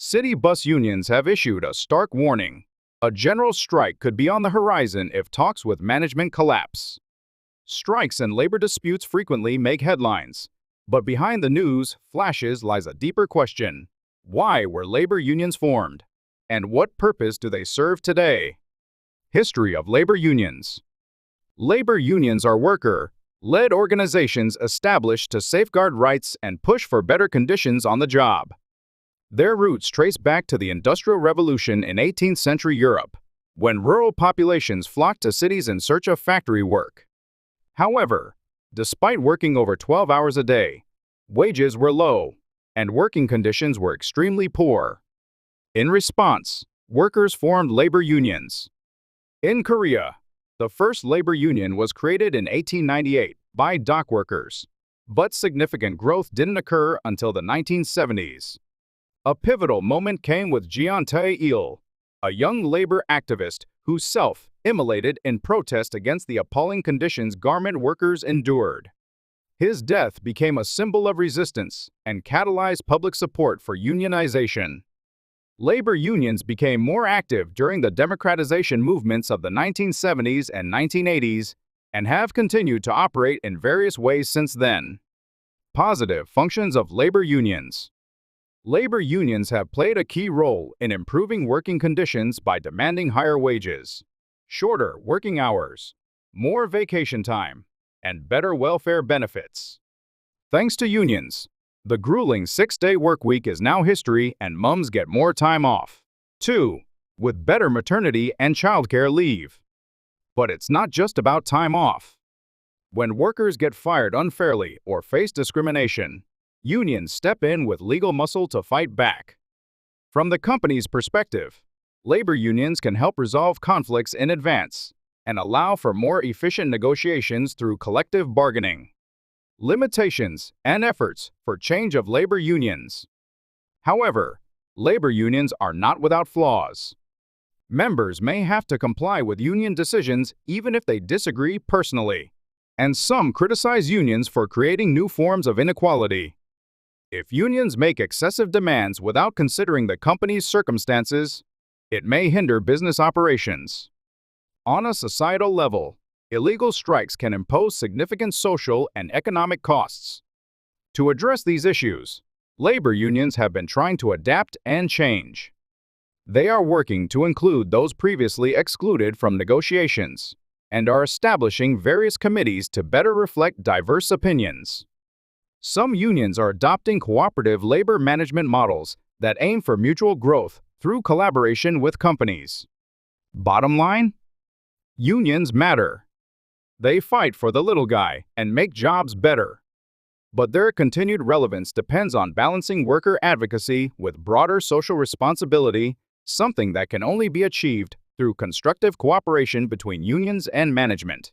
City bus unions have issued a stark warning. A general strike could be on the horizon if talks with management collapse. Strikes and labor disputes frequently make headlines. But behind the news flashes lies a deeper question. Why were labor unions formed? And what purpose do they serve today? History of labor unions. Labor unions are worker-led organizations established to safeguard rights and push for better conditions on the job. Their roots trace back to the Industrial Revolution in 18th century Europe, when rural populations flocked to cities in search of factory work. However, despite working over 12 hours a day, wages were low, and working conditions were extremely poor. In response, workers formed labor unions. In Korea, the first labor union was created in 1898 by dock workers, but significant growth didn't occur until the 1970s. A pivotal moment came with Jeon Tae-il, a young labor activist who self-immolated in protest against the appalling conditions garment workers endured. His death became a symbol of resistance and catalyzed public support for unionization. Labor unions became more active during the democratization movements of the 1970s and 1980s and have continued to operate in various ways since then. Positive functions of labor unions. Labor unions have played a key role in improving working conditions by demanding higher wages, shorter working hours, more vacation time, and better welfare benefits. Thanks to unions, the grueling 6-day workweek is now history and moms get more time off. 2. With better maternity and childcare leave. But it's not just about time off. When workers get fired unfairly or face discrimination, unions step in with legal muscle to fight back. From the company's perspective, labor unions can help resolve conflicts in advance and allow for more efficient negotiations through collective bargaining. Limitations and efforts for change of labor unions. However, labor unions are not without flaws. Members may have to comply with union decisions even if they disagree personally, and some criticize unions for creating new forms of inequality. If unions make excessive demands without considering the company's circumstances, it may hinder business operations. On a societal level, illegal strikes can impose significant social and economic costs. To address these issues, labor unions have been trying to adapt and change. They are working to include those previously excluded from negotiations and are establishing various committees to better reflect diverse opinions. Some unions are adopting cooperative labor management models that aim for mutual growth through collaboration with companies. Bottom line? Unions matter. They fight for the little guy and make jobs better. But their continued relevance depends on balancing worker advocacy with broader social responsibility, something that can only be achieved through constructive cooperation between unions and management.